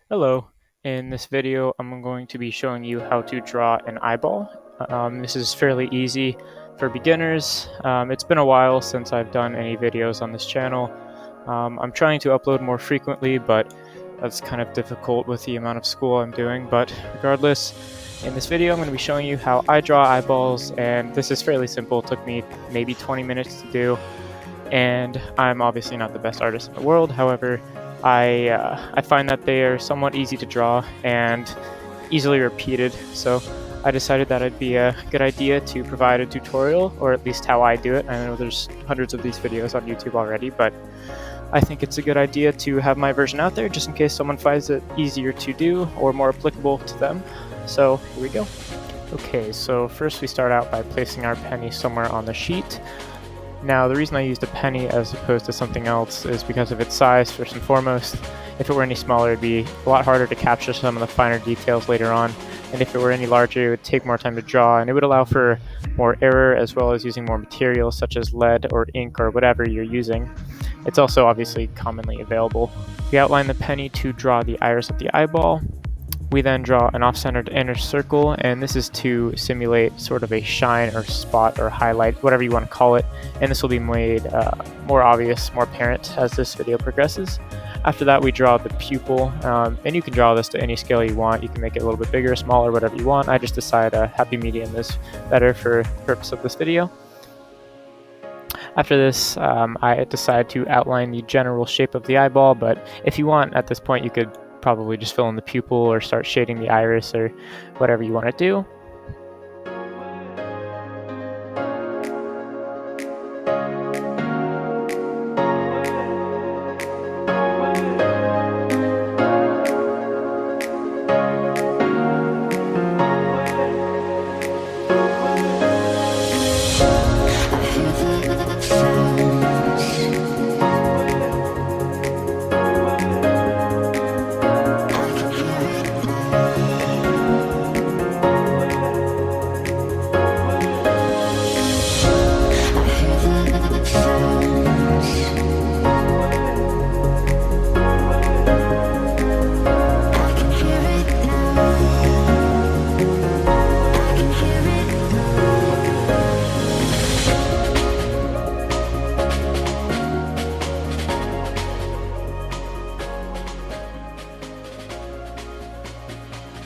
Hello. In this video, I'm going to be showing you how to draw an eyeball. This is fairly easy for beginners. It's been a while since I've done any videos on this channel. I'm trying to upload more frequently, but that's kind of difficult with the amount of school I'm doing. But regardless, in this video, I'm going to be showing you how I draw eyeballs, and this is fairly simple. It took me maybe 20 minutes to do, and I'm obviously not the best artist in the world. However, I find that they are somewhat easy to draw and easily repeated, so I decided that it'd be a good idea to provide a tutorial, or at least how I do it. I know there's hundreds of these videos on YouTube already, but I think it's a good idea to have my version out there just in case someone finds it easier to do or more applicable to them. So here we go. Okay, so first we start out by placing our penny somewhere on the sheet. Now, the reason I used a penny as opposed to something else is because of its size, first and foremost. If it were any smaller, it'd be a lot harder to capture some of the finer details later on, and if it were any larger, it would take more time to draw, and it would allow for more error as well as using more materials such as lead or ink or whatever you're using. It's also obviously commonly available. We outline the penny to draw the iris of the eyeball. We then draw an off-centered inner circle, and this is to simulate sort of a shine or spot or highlight, whatever you want to call it, and this will be made more obvious, more apparent as this video progresses. After that, we draw the pupil, and you can draw this to any scale you want. You can make it a little bit bigger, smaller, whatever you want. I just decide a happy medium is better for the purpose of this video. After this, I decide to outline the general shape of the eyeball, but if you want, at this point, you could probably just fill in the pupil or start shading the iris or whatever you want to do.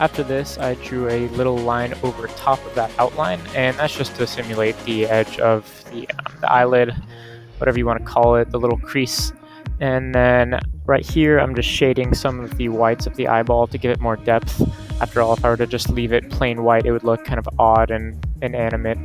After this, I drew a little line over top of that outline, and that's just to simulate the edge of the eyelid, whatever you want to call it, the little crease. And then right here, I'm just shading some of the whites of the eyeball to give it more depth. After all, if I were to just leave it plain white, it would look kind of odd and inanimate.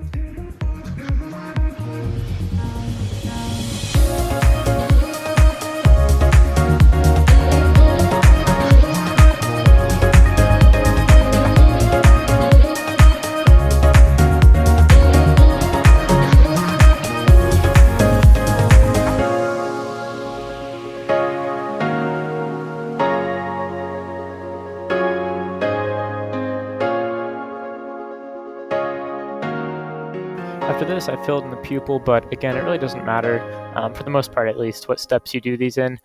After this, I filled in the pupil, but again, it really doesn't matter, for the most part at least, what steps you do these in.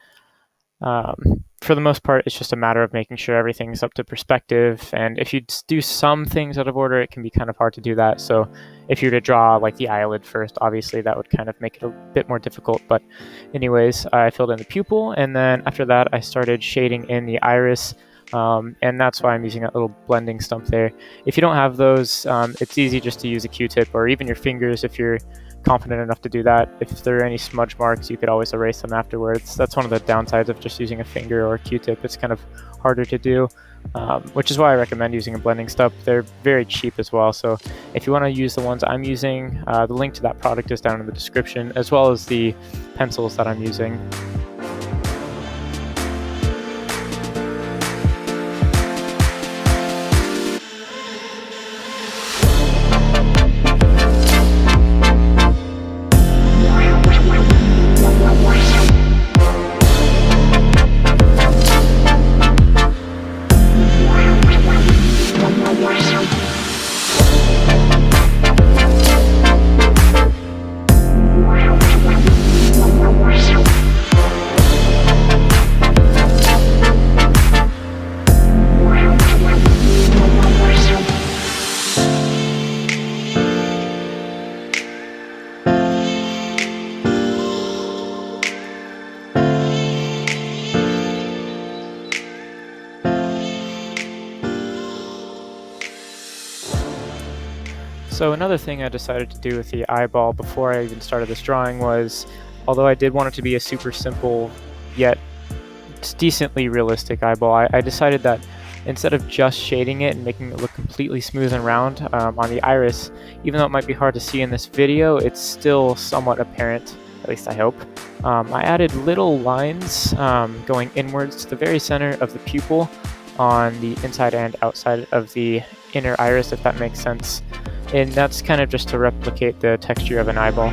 For the most part, it's just a matter of making sure everything's up to perspective, and if you do some things out of order, it can be kind of hard to do that. So if you were to draw like the eyelid first, obviously that would kind of make it a bit more difficult, but anyways, I filled in the pupil, and then after that, I started shading in the iris. And that's why I'm using that little blending stump there. If you don't have those, it's easy just to use a Q-tip or even your fingers if you're confident enough to do that. If there are any smudge marks, you could always erase them afterwards. That's one of the downsides of just using a finger or a Q-tip. It's kind of harder to do, which is why I recommend using a blending stump. They're very cheap as well, so if you want to use the ones I'm using, the link to that product is down in the description, as well as the pencils that I'm using. So another thing I decided to do with the eyeball before I even started this drawing was, although I did want it to be a super simple yet decently realistic eyeball, I decided that instead of just shading it and making it look completely smooth and round on the iris, even though it might be hard to see in this video, it's still somewhat apparent, at least I hope. I added little lines going inwards to the very center of the pupil on the inside and outside of the inner iris, if that makes sense. And that's kind of just to replicate the texture of an eyeball.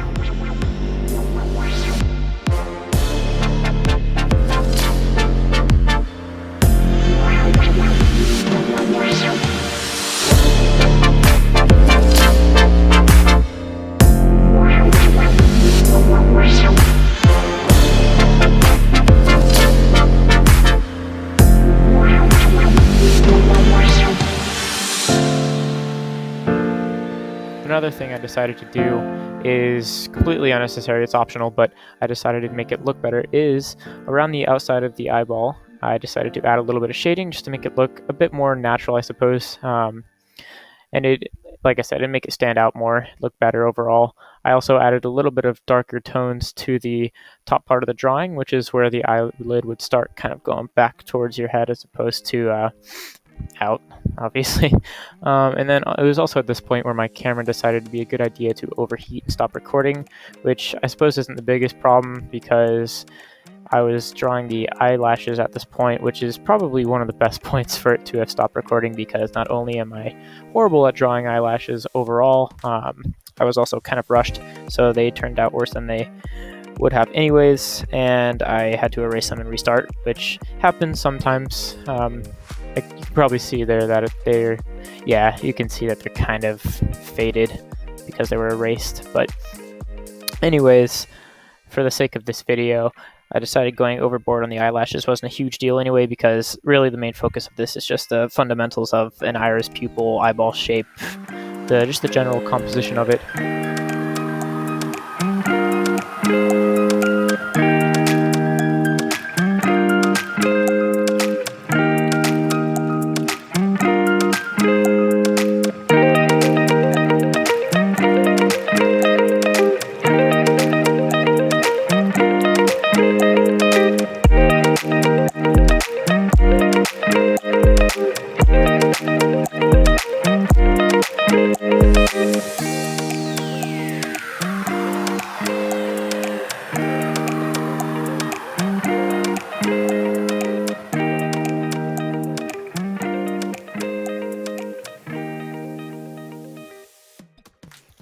Another thing I decided to do is completely unnecessary, it's optional, but I decided to make it look better, is around the outside of the eyeball, I decided to add a little bit of shading just to make it look a bit more natural, I suppose. And it, like I said, it'd make it stand out more, look better overall. I also added a little bit of darker tones to the top part of the drawing, which is where the eyelid would start kind of going back towards your head as opposed to out, obviously. And then it was also at this point where my camera decided to be a good idea to overheat and stop recording, which I suppose isn't the biggest problem because I was drawing the eyelashes at this point, which is probably one of the best points for it to have stopped recording, because not only am I horrible at drawing eyelashes overall, I was also kind of rushed, so they turned out worse than they would have anyways, and I had to erase them and restart, which happens sometimes. You can probably see there that you can see that they're kind of faded because they were erased. But anyways, for the sake of this video, I decided going overboard on the eyelashes wasn't a huge deal anyway, because really the main focus of this is just the fundamentals of an iris, pupil, eyeball shape, just the general composition of it.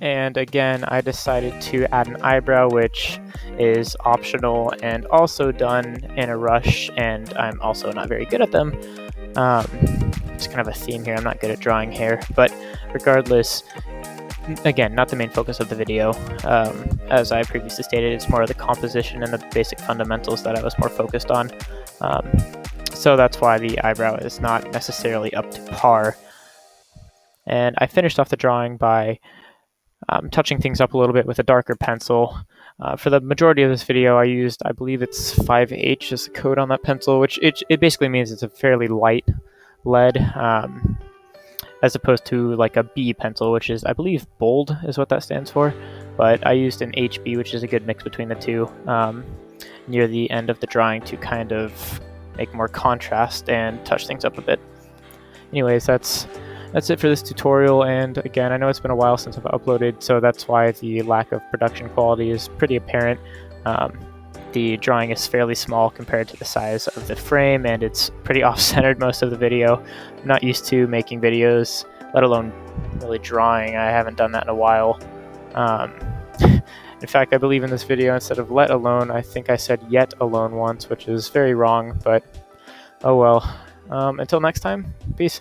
And again, I decided to add an eyebrow, which is optional and also done in a rush, and I'm also not very good at them. It's kind of a theme here, I'm not good at drawing hair, but regardless, again, not the main focus of the video. As I previously stated, it's more of the composition and the basic fundamentals that I was more focused on. So that's why the eyebrow is not necessarily up to par. And I finished off the drawing by touching things up a little bit with a darker pencil. For the majority of this video, I used, I believe it's 5H as the code on that pencil, which it basically means it's a fairly light lead, as opposed to like a B pencil, which is, I believe, bold is what that stands for. But I used an HB, which is a good mix between the two, near the end of the drawing to kind of make more contrast and touch things up a bit. Anyways, that's it for this tutorial, and again, I know it's been a while since I've uploaded, so that's why the lack of production quality is pretty apparent. The drawing is fairly small compared to the size of the frame, and it's pretty off-centered most of the video. I'm not used to making videos, let alone really drawing. I haven't done that in a while. In fact, I believe in this video, instead of let alone, I think I said yet alone once, which is very wrong, but oh well. Until next time, peace.